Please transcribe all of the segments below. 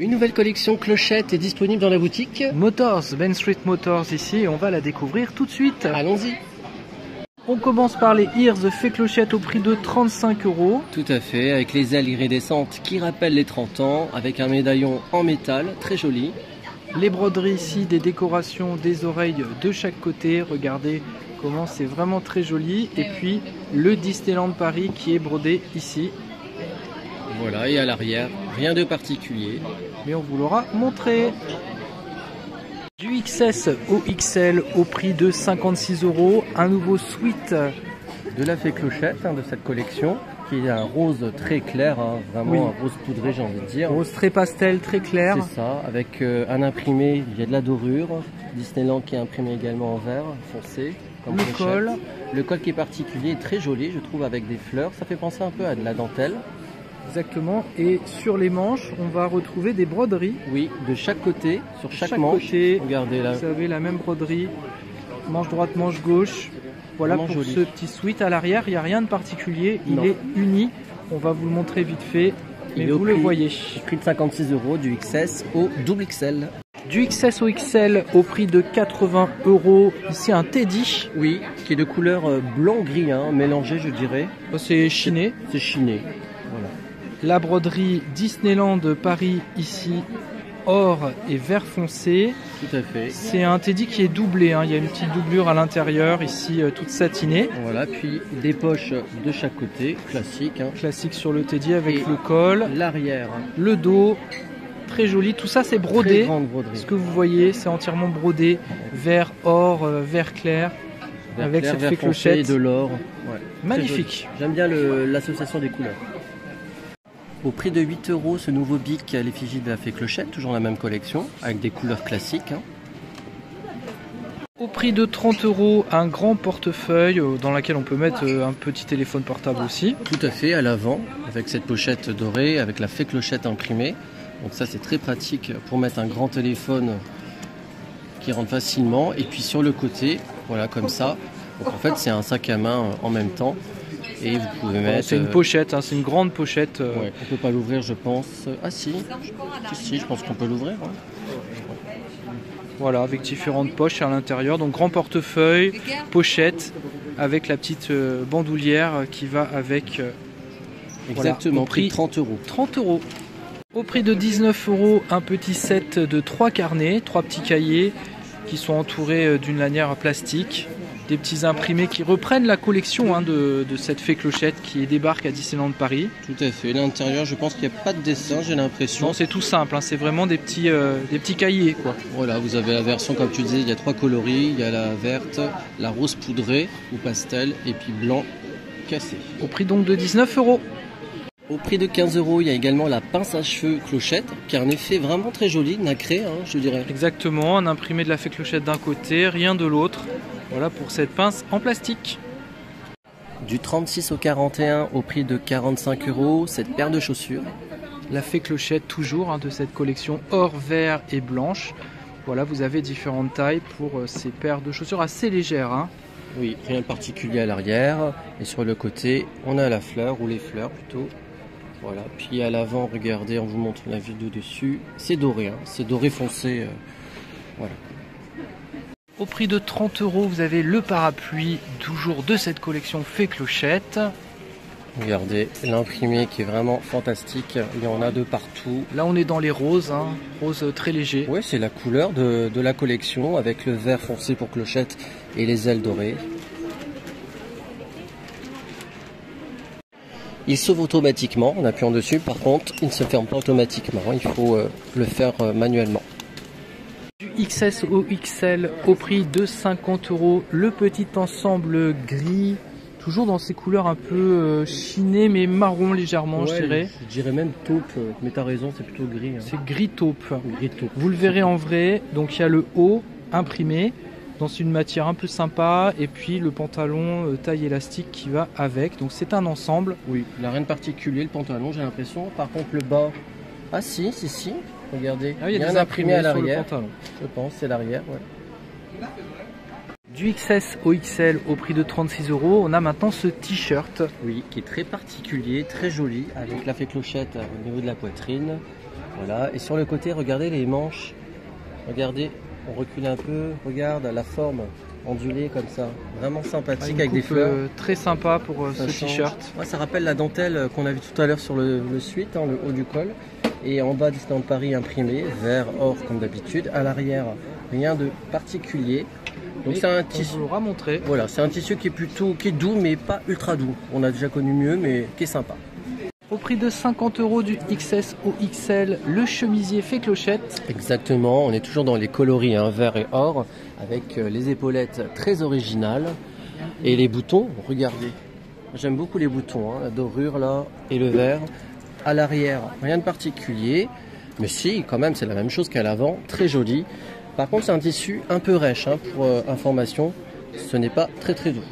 Une nouvelle collection clochette est disponible dans la boutique Motors, Ben Street Motors ici, et on va la découvrir tout de suite. Allons-y. On commence par les Ears fait clochette au prix de 35 €. Tout à fait, avec les ailes iridescentes qui rappellent les 30 ans, avec un médaillon en métal très joli. Les broderies ici, des décorations, des oreilles de chaque côté. Regardez comment c'est vraiment très joli. Et puis le Disneyland Paris qui est brodé ici. Voilà, et à l'arrière, rien de particulier. Mais on vous l'aura montré. Du XS au XL au prix de 56 €. Un nouveau suite De la fée clochette de cette collection, qui est un rose très clair, vraiment Oui. un rose poudré j'ai envie de dire. rose très pastel, très clair. C'est ça, avec un imprimé, il y a de la dorure. Disneyland qui est imprimé également en vert foncé. Comme Le clochette. col. Le col qui est particulier, très joli je trouve, avec des fleurs. Ça fait penser un peu à de la dentelle. Exactement. Et sur les manches, on va retrouver des broderies. Oui, de chaque côté, sur chaque Chaque manche. côté, Regardez là. vous avez la même broderie. Manche droite, manche gauche. Voilà Vraiment pour joli. ce petit suite. À l'arrière, il n'y a rien de particulier. Il Non. est uni. On va vous le montrer vite fait. Mais Il est au vous le prix- voyez. Prix de 56 € du XS au double XL. Du XS au XL au prix de 80 €. Ici, un Teddy. Oui, qui est de couleur blanc-gris, mélangé je dirais. C'est chiné. C'est chiné. Voilà. La broderie Disneyland Paris ici, or et vert foncé. Tout à fait. C'est un Teddy qui est doublé, il y a une petite doublure à l'intérieur ici, toute satinée. Voilà, puis des poches de chaque côté, classique. Classique sur le Teddy avec Et le col, l'arrière, le dos, très joli. Tout ça c'est très brodé. grande broderie. Ce que vous voyez, c'est entièrement brodé, vert or, vert clair, Vert avec clair, cette vert fée foncé clochette. et de l'or. Ouais, très Magnifique. joli. J'aime bien l'association des couleurs. Au prix de 8 €, ce nouveau bic à l'effigie de la fée clochette, toujours la même collection, avec des couleurs classiques. Au prix de 30 €, un grand portefeuille dans lequel on peut mettre un petit téléphone portable aussi. Tout à fait, à l'avant, avec cette pochette dorée, avec la fée clochette imprimée. Donc ça c'est très pratique pour mettre un grand téléphone qui rentre facilement. Et puis sur le côté, voilà comme ça. Donc en fait c'est un sac à main en même temps. Et vous pouvez mettre... C'est une pochette, c'est une grande pochette. Ouais, on peut pas l'ouvrir je pense. Ah si, je pense qu'on peut l'ouvrir. Voilà, avec différentes poches à l'intérieur. Donc grand portefeuille, pochette, avec la petite bandoulière qui va avec. Exactement, Voilà, au prix prix 30 €. 30 €. Au prix de 19 €, un petit set de 3 carnets, 3 petits cahiers qui sont entourés d'une lanière plastique. Des petits imprimés qui reprennent la collection de cette fée clochette qui débarque à Disneyland Paris. Tout à fait, l'intérieur je pense qu'il n'y a pas de dessin, j'ai l'impression. Non, c'est tout simple, c'est vraiment des petits cahiers, quoi. Voilà, vous avez la version comme tu disais, il y a 3 coloris, il y a la verte, la rose poudrée ou pastel et puis blanc cassé. Au prix donc de 19 €. Au prix de 15 €, il y a également la pince à cheveux clochette qui a un effet vraiment très joli, nacré je dirais. Exactement, un imprimé de la fée clochette d'un côté, rien de l'autre. Voilà pour cette pince en plastique. Du 36 au 41 au prix de 45 €, cette paire de chaussures. La fée clochette toujours de cette collection or, vert et blanche. Voilà, vous avez différentes tailles pour ces paires de chaussures assez légères. Oui, rien de particulier à l'arrière. Et sur le côté, on a la fleur ou les fleurs plutôt. Voilà, puis à l'avant, regardez, on vous montre la vue de dessus. C'est doré, c'est doré foncé. Voilà. Au prix de 30 €, vous avez le parapluie, toujours de cette collection fée clochette. Regardez l'imprimé qui est vraiment fantastique, il y en a de partout. Là on est dans les roses, roses très légers. Ouais, c'est la couleur de la collection avec le vert foncé pour clochette et les ailes dorées. Il s'ouvre automatiquement en appuyant dessus, par contre il ne se ferme pas automatiquement, il faut le faire manuellement. Du XS au XL au prix de 50 €, le petit ensemble gris, toujours dans ces couleurs un peu chinées mais marron légèrement, je dirais. Je dirais même taupe, mais t'as raison, c'est plutôt gris. C'est gris taupe. Gris taupe. Vous le verrez en vrai, donc il y a le haut imprimé dans une matière un peu sympa et puis le pantalon taille élastique qui va avec, donc c'est un ensemble. Oui, il n'a rien de particulier le pantalon, j'ai l'impression. Par contre le bas, ah si, regardez, il y a des imprimés à l'arrière. Je pense, c'est l'arrière, ouais. Du XS au XL au prix de 36 €, on a maintenant ce t-shirt. Oui, qui est très particulier, très joli, avec la fée clochette au niveau de la poitrine. Voilà, et sur le côté, regardez les manches. Regardez, on recule un peu, regarde la forme ondulée comme ça. Vraiment sympathique avec des fleurs. Très sympa pour ce change. t-shirt. Ouais, ça rappelle la dentelle qu'on a vu tout à l'heure sur le suite, hein, le haut du col. Et en bas, Disneyland Paris imprimé, vert, or comme d'habitude. À l'arrière, rien de particulier. Donc c'est un tissu. On vous aura montré. Voilà, c'est un tissu qui est doux, mais pas ultra doux. On a déjà connu mieux, mais qui est sympa. Au prix de 50 € du XS au XL, le chemisier fait clochette. Exactement, on est toujours dans les coloris hein, vert et or, avec les épaulettes très originales. Et les boutons, regardez. J'aime beaucoup les boutons, hein, la dorure là et le vert. À l'arrière, rien de particulier. Mais si, quand même, c'est la même chose qu'à l'avant, très joli. Par contre, c'est un tissu un peu rêche, hein, pour information. Ce n'est pas très très doux.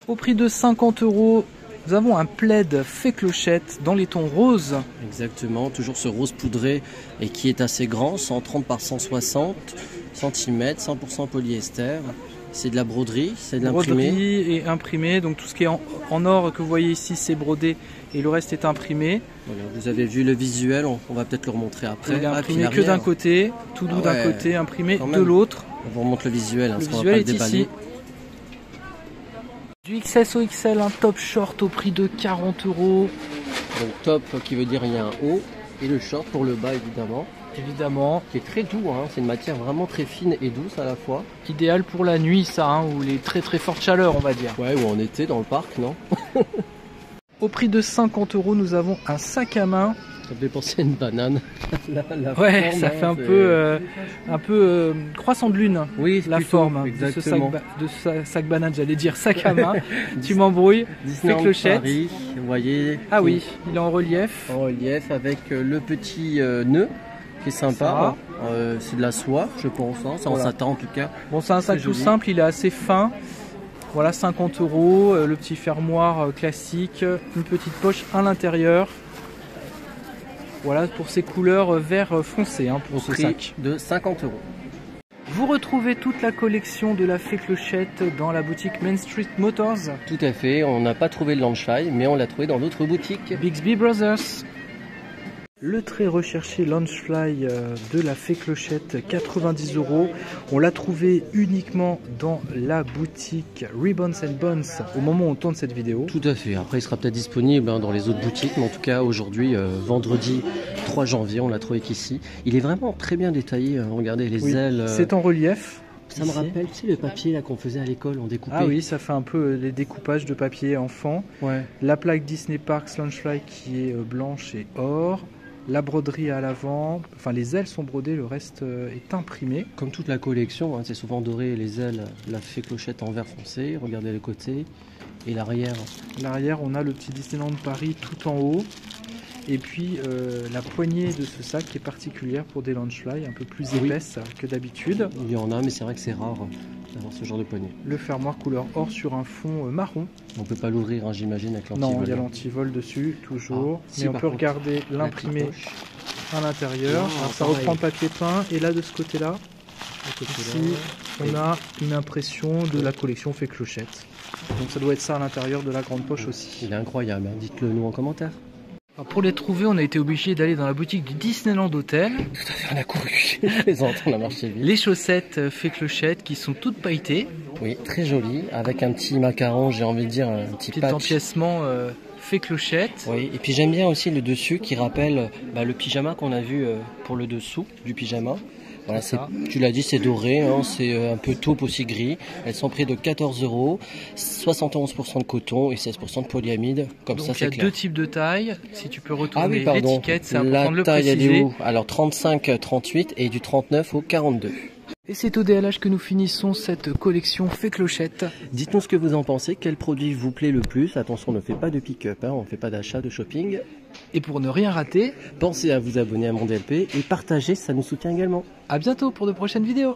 Au prix de 50 €, nous avons un plaid fait clochette dans les tons roses. Exactement, toujours ce rose poudré et qui est assez grand, 130 par 160 cm, 100% polyester. C'est de la broderie, c'est de l'imprimé. Broderie et imprimé, donc tout ce qui est en or que vous voyez ici, c'est brodé et le reste est imprimé. Voilà, vous avez vu le visuel, on va peut-être le remontrer après. Il est imprimé que d'un côté, tout doux d'un côté, imprimé de l'autre. On vous remontre le visuel, hein, le parce qu'on visuel va pas est le déballer. ici. Du XS au XL, un top short au prix de 40 €. Donc top qui veut dire il y a un haut et le short pour le bas évidemment. Évidemment. Qui est très doux, hein. C'est une matière vraiment très fine et douce à la fois. Idéal pour la nuit ça, hein, ou les très très fortes chaleurs on va dire. Ouais, ou en été dans le parc, non? Au prix de 50 €, nous avons un sac à main. Ça me fait penser à une banane. Ouais, ça fait un peu croissant de lune. Oui, la plutôt, forme exactement. de ce sac banane, j'allais dire sac à main. Tu m'embrouilles. Fait clochette. Paris, vous voyez. Ah oui, il est en relief. En relief avec le petit nœud qui est sympa. C'est de la soie, je pense. Hein. Ça Voilà. en satin en tout cas. Bon, c'est un sac tout simple, il est assez fin. Voilà, 50 €, le petit fermoir classique, une petite poche à l'intérieur. Voilà pour ces couleurs vert foncé hein, pour ce sac. De 50 €. Vous retrouvez toute la collection de la Fée Clochette dans la boutique Main Street Motors. Tout à fait, on n'a pas trouvé le Launchfly, mais on l'a trouvé dans d'autres boutiques. Bixby Brothers. Le très recherché Launchfly de la Fée Clochette, 90 €. On l'a trouvé uniquement dans la boutique Ribbons and Buns au moment où on tourne cette vidéo. Tout à fait, après il sera peut-être disponible hein, dans les autres boutiques, mais en tout cas aujourd'hui, vendredi 3 janvier, on l'a trouvé qu'ici. Il est vraiment très bien détaillé, hein. Regardez les ailes. C'est en relief. Ça me rappelle, tu sais, le papier là qu'on faisait à l'école, on découpait. Ah oui, ça fait un peu les découpages de papier enfant. Ouais. La plaque Disney Parks Launchfly qui est blanche et or. La broderie à l'avant, enfin les ailes sont brodées, le reste est imprimé. Comme toute la collection, hein, c'est souvent doré, les ailes, la Fée Clochette en vert foncé, regardez les côtés, et l'arrière. L'arrière, on a le petit Disneyland Paris tout en haut, et puis la poignée de ce sac qui est particulière pour des Launchfly, un peu plus épaisse que d'habitude. Il y en a, mais c'est vrai que c'est rare d'avoir ce genre de poignée. Le fermoir couleur or sur un fond marron. On peut pas l'ouvrir, hein, j'imagine, avec l'antivol. Non, il y a l'antivol dessus, toujours. Ah, si, mais on peut contre, regarder l'imprimé à l'intérieur. Alors, ça reprend le papier peint. Et là, de ce côté-là, ici, on a une impression de la collection Fée Clochette. Donc ça doit être ça à l'intérieur de la grande poche aussi. Il est incroyable, hein. Dites-le nous en commentaire. Alors, pour les trouver, on a été obligé d'aller dans la boutique du Disneyland Hotel. Tout à fait, on a couru. On a marché vite. Les chaussettes Fée Clochette qui sont toutes pailletées. Oui, très joli, avec un petit macaron, j'ai envie de dire, un petit patch. Empiècement Fée Clochette. Oui, et puis j'aime bien aussi le dessus qui rappelle le pyjama qu'on a vu pour le dessous du pyjama. Voilà, tu l'as dit, c'est doré, hein, c'est un peu taupe aussi gris. Elles sont prix de 14 €, 71% de coton et 16% de polyamide. Comme ça, c'est clair. Il y a deux types de tailles. Si tu peux retourner pardon. l'étiquette, c'est important de le taille, préciser. elle est où? Alors 35-38 et du 39 au 42. Et c'est au DLH que nous finissons cette collection Fée Clochette. Dites-nous ce que vous en pensez, quel produit vous plaît le plus. Attention, on ne fait pas de pick-up, hein, on ne fait pas d'achat, de shopping. Et pour ne rien rater, pensez à vous abonner à mon DLP et partager, ça nous soutient également. À bientôt pour de prochaines vidéos.